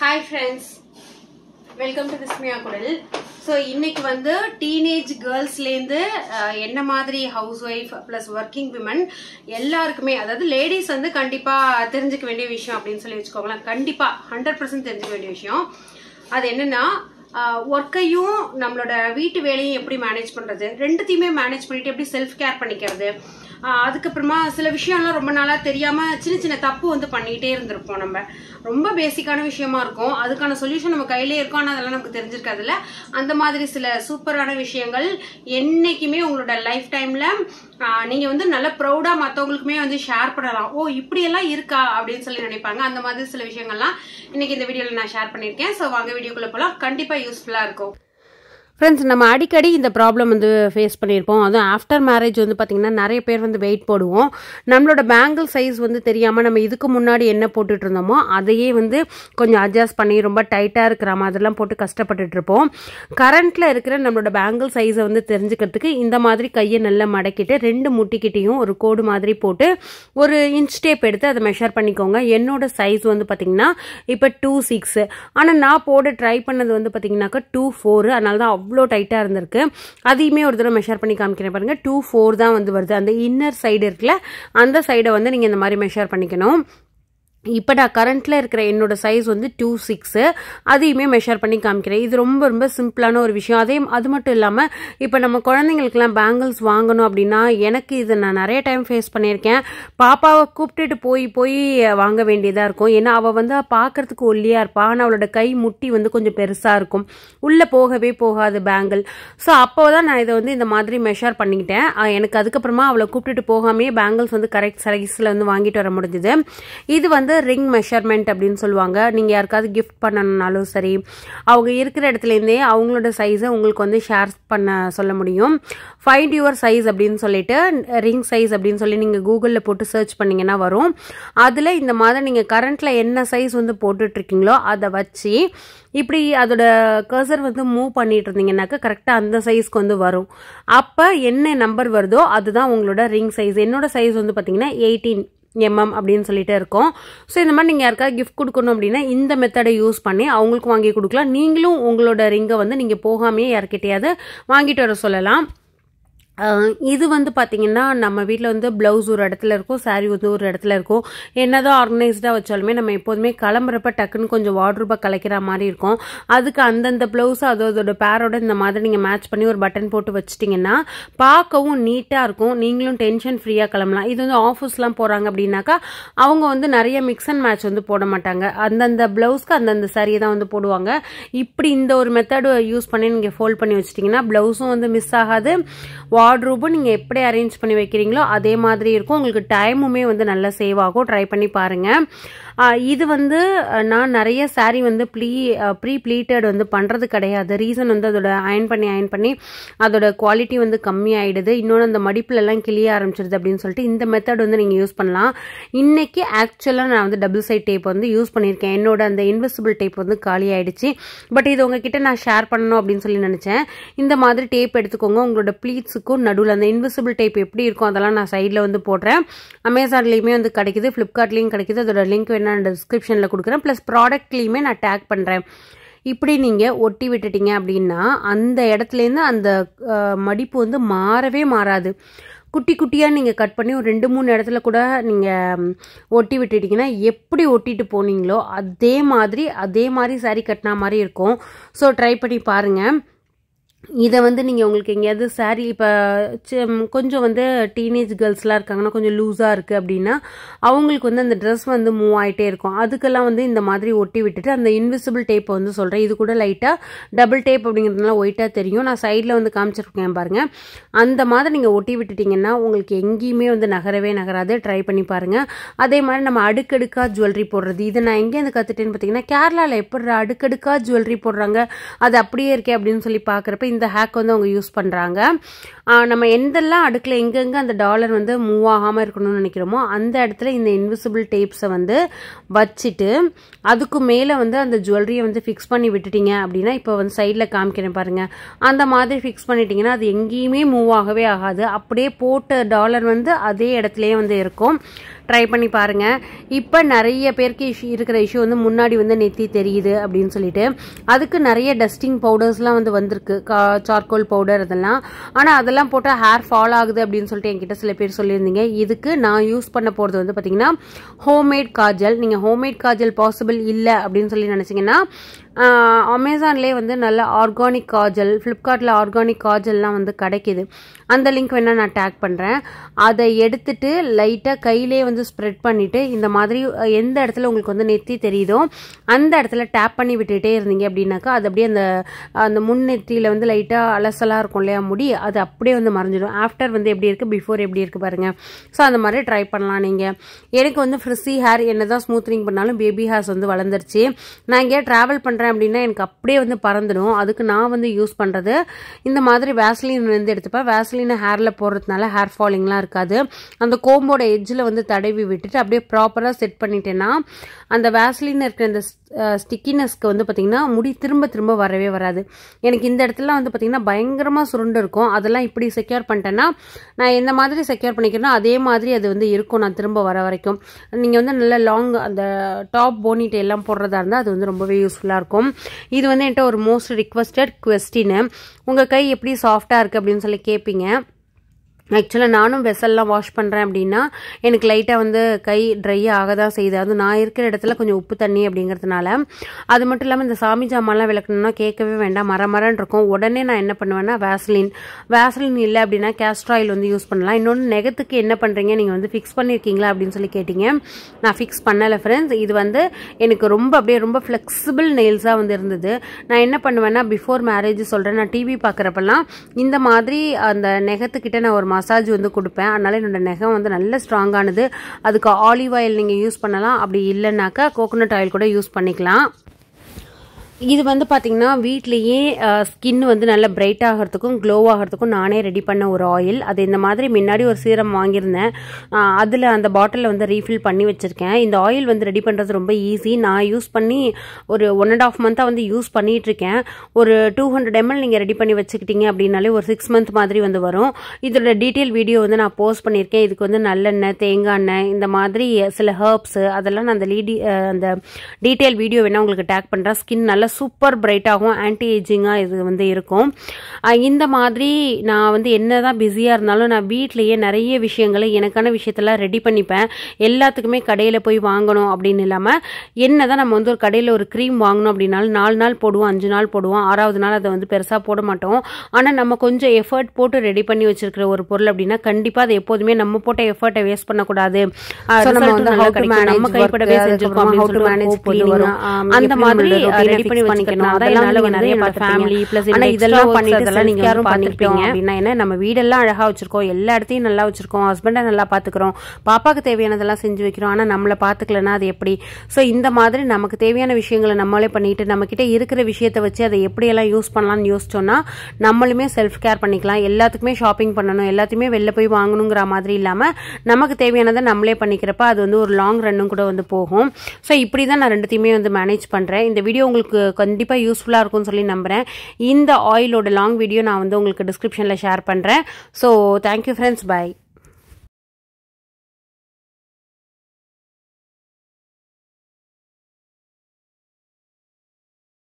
Hi friends, welcome to Vismaya Kudal. So இன்னைக்கு வந்து teenage girlsல இருந்து என்ன மாதிரி housewife plus working women எல்லாருக்குமே அதாவது ladies வந்து கண்டிப்பா தெரிஞ்சுக்க வேண்டிய விஷயம் அப்படினு சொல்லி வெச்சுக்கோங்களேன். கண்டிப்பா 100% தெரிஞ்சுக்க வேண்டிய விஷயம். அது என்னன்னா ஒர்க்கையும் நம்மளோட வீட்டு வேலையும் எப்படி மேனேஜ் பண்றது, ரெண்டுத்தையுமே மேனேஜ் பண்ணிட்டு எப்படி செல்ஃப் கேர் பண்ணிக்கிறது. அதுக்கப்புறமா சில விஷயம்லாம் ரொம்ப நாளா தெரியாம சின்ன சின்ன தப்பு வந்து பண்ணிட்டே இருந்திருப்போம். நம்ம ரொம்ப பேசிக்கான விஷயமா இருக்கும், அதுக்கான சொல்யூஷன் நம்ம கையிலே இருக்கும், ஆனா அதெல்லாம் நமக்கு தெரிஞ்சிருக்காதுல்ல. அந்த மாதிரி சில சூப்பரான விஷயங்கள் என்னைக்குமே உங்களோட லைஃப் டைம்ல நீங்க வந்து நல்ல ப்ரௌடா மத்தவங்களுக்குமே வந்து ஷேர் பண்ணலாம். ஓ இப்படி எல்லாம் இருக்கா அப்படின்னு சொல்லி நினைப்பாங்க. அந்த மாதிரி சில விஷயங்கள்லாம் இன்னைக்கு இந்த வீடியோல நான் ஷேர் பண்ணிருக்கேன். சோ வாங்க வீடியோக்குள்ள போலாம். கண்டிப்பா யூஸ்ஃபுல்லா இருக்கும். ஃப்ரெண்ட்ஸ், நம்ம அடிக்கடி இந்த ப்ராப்ளம் வந்து ஃபேஸ் பண்ணியிருப்போம். அதுவும் ஆஃப்டர் மேரேஜ் வந்து பார்த்திங்கன்னா நிறைய பேர் வந்து வெயிட் போடுவோம். நம்மளோட பேங்கிள் சைஸ் வந்து தெரியாமல் நம்ம இதுக்கு முன்னாடி என்ன போட்டுட்டு இருந்தோமோ அதையே வந்து கொஞ்சம் அட்ஜஸ்ட் பண்ணி ரொம்ப டைட்டாக இருக்கிற மாதிரிலாம் போட்டு கஷ்டப்பட்டுட்டு இருப்போம். கரண்ட்டில் இருக்கிற நம்மளோட பேங்கிள் சைஸை வந்து தெரிஞ்சுக்கிறதுக்கு இந்த மாதிரி கையை நல்லா மடக்கிட்டு ரெண்டு முட்டிக்கிட்டையும் ஒரு கோடு மாதிரி போட்டு ஒரு இன்ச் டேப் எடுத்து அதை மெஷர் பண்ணிக்கோங்க. என்னோட சைஸ் வந்து பார்த்திங்கன்னா இப்போ 2.6, ஆனால் நான் போட ட்ரை பண்ணது வந்து பார்த்திங்கனாக்கா 2.4. அதனால தான் அவ்வளோ டைட்டாக இருந்திருக்கு. அதையுமே ஒரு தடவை மெஷர் பண்ணி காமிக்கிறேன் பாருங்க. 2.4 தான் வந்து வருது. அந்த இன்னர் சைடு இருக்குல்ல, அந்த சைடை வந்து நீங்கள் இந்த மாதிரி மெஷர் பண்ணிக்கணும். இப்போ நான் கரண்ட்டில் இருக்கிற என்னோட சைஸ் வந்து 2.6, அதையுமே மெஷர் பண்ணி காமிக்கிறேன். இது ரொம்ப ரொம்ப சிம்பிளான ஒரு விஷயம். அது மட்டும் இல்லாமல் இப்போ நம்ம குழந்தைங்களுக்குலாம் பேங்கிள்ஸ் வாங்கணும் அப்படின்னா எனக்கு இது நான் நிறைய டைம் ஃபேஸ் பண்ணியிருக்கேன். பாப்பாவை கூப்பிட்டுட்டு போய் வாங்க வேண்டியதாக இருக்கும். ஏன்னா அவள் வந்து பார்க்கறதுக்கு ஒல்லியாக இருப்பாள், ஆனால் அவளோட கை முட்டி வந்து கொஞ்சம் பெருசாக இருக்கும், உள்ளே போகவே போகாது பேங்கிள். ஸோ அப்போ தான் நான் இதை வந்து இந்த மாதிரி மெஷர் பண்ணிக்கிட்டேன். எனக்கு அதுக்கப்புறமா அவளை கூப்பிட்டுட்டு போகாமே பேங்கிள்ஸ் வந்து கரெக்ட் சைஸில் வந்து வாங்கிட்டு வர முடிஞ்சுது. இது வந்து ரிங் மெஷர்மெண்ட் அப்படின்னு சொல்லுவாங்க. நீங்க யாருக்காவது கிஃப்ட் பண்ணணும்னாலும் சரி, அவங்க இருக்கிற இடத்துல இருந்தே அவங்களோட சைஸை உங்களுக்கு வந்து ஷேர் பண்ண சொல்ல முடியும். ஃபைண்ட் யுவர் சைஸ் அப்படின்னு சொல்லிட்டு ரிங் சைஸ் அப்படின்னு சொல்லி நீங்க கூகுளில் போட்டு சர்ச் பண்ணீங்கன்னா வரும். அதுல இந்த மாதிரி நீங்க கரண்ட்ல என்ன சைஸ் வந்து போட்டுட்டு இருக்கீங்களோ அதை வச்சு இப்படி அதோட கர்சர் வந்து மூவ் பண்ணிட்டு இருந்தீங்கன்னாக்கா கரெக்டாக அந்த சைஸ்க்கு வந்து வரும். அப்போ என்ன நம்பர் வருதோ அதுதான் உங்களோட ரிங் சைஸ். என்னோட சைஸ் வந்து பார்த்தீங்கன்னா 18 mm அப்படின்னு சொல்லிட்டு இருக்கோம். ஸோ இந்த மாதிரி நீங்கள் யாருக்காவது கிஃப்ட் கொடுக்கணும் அப்படின்னா இந்த மெத்தடை யூஸ் பண்ணி அவங்களுக்கு வாங்கி கொடுக்கலாம். நீங்களும் உங்களோட ரிங்கை வந்து நீங்கள் போகாமையே யார்கிட்டையாவது வாங்கிட்டு வர சொல்லலாம். இது வந்து பார்த்தீங்கன்னா நம்ம வீட்டில் வந்து ப்ளவுஸ் ஒரு இடத்துல இருக்கும், சாரீ வந்து ஒரு இடத்துல இருக்கும். என்னதான் ஆர்கனைஸ்டாக வச்சாலுமே நம்ம எப்போதுமே கிளம்புறப்ப டக்குன்னு கொஞ்சம் வார்ட்ரூபாக கலைக்கிற மாதிரி இருக்கும். அதுக்கு அந்தந்த ப்ளவுஸ் அதோட பேரோட இந்த மாதிரி நீங்கள் மேட்ச் பண்ணி ஒரு பட்டன் போட்டு வச்சிட்டிங்கன்னா பார்க்கவும் நீட்டாக இருக்கும். நீங்களும் டென்ஷன் ஃப்ரீயாக கிளம்பலாம். இது வந்து ஆஃபீஸ்லாம் போகிறாங்க அப்படின்னாக்கா அவங்க வந்து நிறைய மிக்ஸ் அண்ட் மேட்ச் வந்து போட மாட்டாங்க. அந்தந்த ப்ளவுஸ்க்கு அந்தந்த சாரியை தான் வந்து போடுவாங்க. இப்படி இந்த ஒரு மெத்தடு யூஸ் பண்ணி நீங்கள் ஃபோல்ட் பண்ணி வச்சிட்டிங்கன்னா ப்ளவுஸும் வந்து மிஸ் ஆகாது, வார்ட்ரோபும் நீங்க எப்படி அரேஞ்ச் பண்ணி வைக்கிறீங்களோ அதே மாதிரி இருக்கும். உங்களுக்கு டைமுமே வந்து நல்லா சேவ் ஆகும். ட்ரை பண்ணி பாருங்க. இது வந்து நான் நிறைய சாரீ வந்து ப்ரீ ப்ளீட்டட் வந்து பண்றது கிடையாது. ரீசன் வந்து அதோட அயன் பண்ணி அதோட குவாலிட்டி வந்து கம்மி ஆயிடுது. இன்னொன்று அந்த மடிப்புல எல்லாம் கிளிய ஆரம்பிச்சிருது அப்படின்னு சொல்லிட்டு இந்த மெத்தட் வந்து நீங்க யூஸ் பண்ணலாம். இன்னைக்கு ஆக்சுவலா நான் வந்து டபுள் சைட் டேப் வந்து யூஸ் பண்ணியிருக்கேன். என்னோட அந்த இன்விசிபிள் டேப் வந்து காலி ஆயிடுச்சு. பட் இது உங்ககிட்ட நான் ஷேர் பண்ணணும் அப்படின்னு சொல்லி நினைச்சேன். இந்த மாதிரி டேப் எடுத்துக்கோங்க. உங்களோட ப்ளீட்ஸுக்கும் நடுவில் அந்த இன்விசிபிள் டேப் எப்படி இருக்கும் அதெல்லாம் நான் சைடில் வந்து போடுறேன். அமேசான்லேயுமே வந்து கிடைக்குது, ஃப்ளிப்கார்ட்லேயும் கிடைக்குது. அதோட லிங்க் வேணா டிஸ்கிரிப்ஷனில் கொடுக்குறேன். ப்ளஸ் ப்ராடக்ட்லேயுமே நான் டேக் பண்ணுறேன். இப்படி நீங்கள் ஒட்டி விட்டுட்டீங்க அப்படின்னா அந்த இடத்துலேருந்து அந்த மடிப்பு வந்து மாறவே மாறாது. குட்டி குட்டியாக நீங்கள் கட் பண்ணி ஒரு 2-3 இடத்துல கூட நீங்கள் ஒட்டி விட்டுட்டிங்கன்னா எப்படி ஒட்டிட்டு போனீங்களோ அதே மாதிரி சாரி கட்டினா மாதிரி இருக்கும். ஸோ ட்ரை பண்ணி பாருங்கள். இதை வந்து நீங்கள் உங்களுக்கு எங்கேயாவது சாரீ இப்போ கொஞ்சம் வந்து டீனேஜ் கேர்ள்ஸ்லாம் இருக்காங்கன்னா கொஞ்சம் லூஸாக இருக்குது அப்படின்னா அவங்களுக்கு வந்து அந்த ட்ரெஸ் வந்து மூவ் ஆகிட்டே இருக்கும். அதுக்கெல்லாம் வந்து இந்த மாதிரி ஒட்டி விட்டுட்டு அந்த இன்விசிபிள் டேப்பை வந்து சொல்கிறேன். இது கூட லைட்டாக டபுள் டேப் அப்படிங்கிறதுனால ஒயிட்டாக தெரியும். நான் சைடில் வந்து காமிச்சிருக்கேன் பாருங்கள். அந்த மாதிரி நீங்கள் ஒட்டி விட்டுட்டிங்கன்னா உங்களுக்கு எங்கேயுமே வந்து நகராது. ட்ரை பண்ணி பாருங்கள். அதே மாதிரி நம்ம அடுக்கடுக்காக ஜுவல்லரி போடுறது, இதை நான் எங்கேருந்து கற்றுட்டேன்னு பார்த்தீங்கன்னா கேரளாவில் எப்படி அடுக்கடுக்காக ஜுவல்லரி போடுறாங்க அது அப்படியே இருக்கே அப்படின்னு சொல்லி பார்க்குறப்ப இந்த ஹேக் வந்து அவங்க யூஸ் பண்ணுறாங்க. நம்ம எந்தெல்லாம் அடுக்கில் எங்கெங்கே அந்த டாலர் வந்து மூவ் ஆகாமல் இருக்கணும்னு நினைக்கிறோமோ அந்த இடத்துல இந்த இன்விசிபிள் டேப்ஸை வந்து வச்சுட்டு அதுக்கு மேலே வந்து அந்த ஜுவல்லரியை வந்து ஃபிக்ஸ் பண்ணி விட்டுட்டீங்க அப்படின்னா, இப்போ வந்து சைடில் காமிக்கிறேன் பாருங்கள், அந்த மாதிரி ஃபிக்ஸ் பண்ணிட்டீங்கன்னா அது எங்கேயுமே மூவ் ஆகவே ஆகாது. அப்படியே போட்ட டாலர் வந்து அதே இடத்துலையே வந்து இருக்கும். ட்ரை பண்ணி பாருங்கள். இப்போ நிறைய பேருக்கு இருக்கிற இஷ்யூ வந்து முன்னாடி வந்து நெத்தி தெரியுது அப்படின்னு சொல்லிட்டு அதுக்கு நிறைய டஸ்டிங் பவுடர்ஸ்லாம் வந்து வந்திருக்கு, சார்கோல் பவுடர் அதெல்லாம். ஆனால் அதெல்லாம் போட்டால் ஹேர் ஃபால் ஆகுது அப்படின்னு சொல்லிட்டு என்கிட்ட சில பேர் சொல்லியிருந்தீங்க. இதுக்கு நான் யூஸ் பண்ண போகிறது வந்து பார்த்தீங்கன்னா ஹோம்மேட் காஜல். நீங்கள் ஹோம்மேட் காஜல் பாசிபிள் இல்லை அப்படின்னு சொல்லி நினச்சிங்கன்னா அமேசான்லேயே வந்து நல்ல ஆர்கானிக் காஜல், ஃப்ளிப்கார்ட்டில் ஆர்கானிக் காஜல்லாம் வந்து கிடைக்கிது. அந்த லிங்க் வேணால் நான் டேக் பண்ணுறேன். அதை எடுத்துட்டு லைட்டாக கையிலே வந்து ஸ்ப்ரெட் பண்ணிவிட்டு இந்த மாதிரி எந்த இடத்துல உங்களுக்கு வந்து நெத்தி தெரியுதோ அந்த இடத்துல டேப் பண்ணி விட்டுகிட்டே இருந்தீங்க அப்படின்னாக்கா அது அப்படியே அந்த முன் நெத்தியில் வந்து லைட்டாக அலசலாக இருக்கும் இல்லையா முடி, அது அப்படியே வந்து மறைஞ்சிடும். ஆஃப்டர் வந்து எப்படி இருக்குது, பிஃபோர் எப்படி இருக்குது பாருங்கள். ஸோ அந்த மாதிரி ட்ரை பண்ணலாம் நீங்கள். எனக்கு வந்து ஃப்ரிஸி ஹேர் என்ன தான் ஸ்மூத்னிங் பண்ணாலும் பேபி ஹேர்ஸ் வந்து வளர்ந்துருச்சு. நான் எங்கேயா ட்ராவல் பண்ணுறேன் அப்படின்னா எனக்கு அப்படியே வந்து பறந்துடும். அதுக்கு நான் வந்து யூஸ் பண்ணுறது இந்த மாதிரி வேஸ்லின் வந்து எடுத்துப்பேன். வேஸ்லினை ஹேரில் போடுறதுனால ஹேர் ஃபாலிங்லாம் இருக்காது. அந்த கோம்போட எட்ஜில் வந்து தடவி விட்டுட்டு அப்படியே ப்ராப்பராக செட் பண்ணிட்டேன்னா அந்த வேஸ்லின் இருக்கிற அந்த ஸ்டிக்கினஸ்க்கு வந்து பார்த்திங்கன்னா முடி திரும்ப திரும்ப வரவே வராது. எனக்கு இந்த இடத்துல வந்து பார்த்திங்கன்னா பயங்கரமாக சுருண்டு இருக்கும். அதெல்லாம் இப்படி செக்யூர் பண்ணிட்டேன்னா நான் எந்த மாதிரி செக்யூர் பண்ணிக்கிறேனோ அதே மாதிரி அது வந்து இருக்கும் நான் திரும்ப வர வரைக்கும். நீங்கள் வந்து நல்ல லாங் அந்த டாப் போனிட்டு எல்லாம் போடுறதா இருந்தால் அது வந்து ரொம்பவே யூஸ்ஃபுல்லாக இருக்கும். இது வந்து என்கிட்ட ஒரு மோஸ்ட் ரிக்வஸ்டட் குவெஸ்டின், உங்கள் கை எப்படி சாஃப்டாக இருக்குது அப்படின்னு சொல்லி கேட்பீங்க. ஆக்சுவலாக நானும் வெசல்லாம் வாஷ் பண்ணுறேன் அப்படின்னா எனக்கு லைட்டாக வந்து கை ட்ரை ஆக தான் செய்யுது. அது நான் இருக்கிற இடத்துல கொஞ்சம் உப்பு தண்ணி அப்படிங்கிறதுனால. அது மட்டும் இல்லாமல் இந்த சாமி ஜாமான்லாம் விளக்கணும்னா கேட்கவே வேண்டாம், மரமரன்னு இருக்கும். உடனே நான் என்ன பண்ணுவேன்னா வேஸ்லின் இல்லை அப்படின்னா கேஸ்டர் ஆயில் வந்து யூஸ் பண்ணலாம். இன்னொன்று நெகத்துக்கு என்ன பண்ணுறீங்க, நீங்கள் வந்து ஃபிக்ஸ் பண்ணியிருக்கீங்களா அப்படின்னு சொல்லி கேட்டிங்க. நான் ஃபிக்ஸ் பண்ணலை ஃப்ரெண்ட்ஸ். இது வந்து எனக்கு அப்படியே ரொம்ப ஃப்ளெக்சிபிள் நெயில்ஸாக வந்து இருந்தது. நான் என்ன பண்ணுவேன்னா பிஃபோர் மேரேஜ் சொல்கிறேன், நான் டிவி பார்க்குறப்பெல்லாம் இந்த மாதிரி அந்த நெகத்துக்கிட்ட நான் ஒரு மசாஜ் வந்து கொடுப்பேன். அதனால என்னோட நெகம் வந்து நல்ல ஸ்ட்ராங்கானது. அதுக்கு ஆலிவ் ஆயில் நீங்கள் யூஸ் பண்ணலாம், அப்படி இல்லைன்னாக்கா கோகோனட் ஆயில் கூட யூஸ் பண்ணிக்கலாம். இது வந்து பார்த்திங்கன்னா வீட்லேயே ஸ்கின் வந்து நல்லா பிரைட் ஆகிறதுக்கும் க்ளோ ஆகிறதுக்கும் நானே ரெடி பண்ண ஒரு ஆயில். அது இந்த மாதிரி முன்னாடி ஒரு சீரம் வாங்கியிருந்தேன், அதில் அந்த பாட்டிலில் வந்து ரீஃபில் பண்ணி வச்சுருக்கேன். இந்த ஆயில் வந்து ரெடி பண்ணுறது ரொம்ப ஈஸி. நான் யூஸ் பண்ணி ஒரு 1.5 மந்த்தாக வந்து யூஸ் பண்ணிகிட்ருக்கேன். ஒரு 200 ml நீங்கள் ரெடி பண்ணி வச்சுக்கிட்டீங்க அப்படின்னாலே ஒரு 6 month மாதிரி வந்து வரும். இதோட டீட்டெயில் வீடியோ வந்து நான் போஸ்ட் பண்ணியிருக்கேன். இதுக்கு வந்து நல்லெண்ணெய், தேங்காய் எண்ணெய், இந்த மாதிரி சில ஹர்ப்ஸ் அதெல்லாம் நான் அந்த டீட்டெயில் வீடியோ வேணால் உங்களுக்கு டேக் பண்ணுறேன். ஸ்கின் நல்லா சூப்பர் பிரைட் ஆகும், ஆன்டி ஏஜிங்காக இது வந்து இருக்கும். இந்த மாதிரி நான் வந்து என்னதான் பிஸியாக இருந்தாலும் நான் வீட்லேயே நிறைய விஷயங்களை எனக்கான விஷயத்தெல்லாம் ரெடி பண்ணிப்பேன். எல்லாத்துக்குமே கடையில் போய் வாங்கணும் அப்படின்னு இல்லாமல் என்னதான் நம்ம வந்து ஒரு கடையில் ஒரு க்ரீம் வாங்கணும் அப்படின்னாலும் 4 நாள் போடுவோம், 5 நாள் போடுவோம், 6வது நாள் அதை வந்து பெருசாக போட மாட்டோம். ஆனால் நம்ம கொஞ்சம் எஃபர்ட் போட்டு ரெடி பண்ணி வச்சிருக்கிற ஒரு பொருள் அப்படின்னா கண்டிப்பாக அதை எப்போதுமே நம்ம போட்ட எஃபர்ட்டை வேஸ்ட் பண்ணக்கூடாது. நம்ம கைப்படவே செஞ்சிருக்கோம் அந்த மாதிரி ரெடி பண்ணி பண்ணிக்கணும். அதெல்லாம் நிறைய ஃபேமிலி பிளஸ் இதெல்லாம் பண்ணிட்டு நீங்க யாரும் பண்ணிருப்பீங்க அப்படின்னா என்ன, நம்ம வீடெல்லாம் அழகா வச்சிருக்கோம், எல்லா இடத்தையும் நல்லா வச்சிருக்கோம், ஹஸ்பண்டை நல்லா பாத்துக்கிறோம், பாப்பாக்கு தேவையானதெல்லாம் செஞ்சு வைக்கிறோம், ஆனா நம்மளை பாத்துக்கலன்னா அது எப்படி? ஸோ இந்த மாதிரி நமக்கு தேவையான விஷயங்களை நம்மளே பண்ணிட்டு நம்ம கிட்ட இருக்கிற விஷயத்தை வச்சு அதை எப்படியெல்லாம் யூஸ் பண்ணலாம்னு யோசிச்சோம்னா நம்மளுமே செல்ஃப் கேர் பண்ணிக்கலாம். எல்லாத்துக்குமே ஷாப்பிங் பண்ணணும், எல்லாத்தையுமே வெளில போய் வாங்கணுங்கிற மாதிரி இல்லாம நமக்கு தேவையானதை நம்மளே பண்ணிக்கிறப்ப அது வந்து ஒரு லாங் ரன்னும் கூட வந்து போகும். ஸோ இப்படிதான் நான் ரெண்டுத்தையுமே வந்து மேனேஜ் பண்றேன். இந்த வீடியோ உங்களுக்கு கண்டிப்பாக யூஸ்ஃபுல்லாக இருக்கும்னு சொல்லி நம்புகிறேன். இந்த ஆயிலோட லாங் வீடியோ நான் வந்து உங்களுக்கு டிஸ்கிரிப்ஷனில் ஷேர் பண்ணுறேன். So thank you friends, by.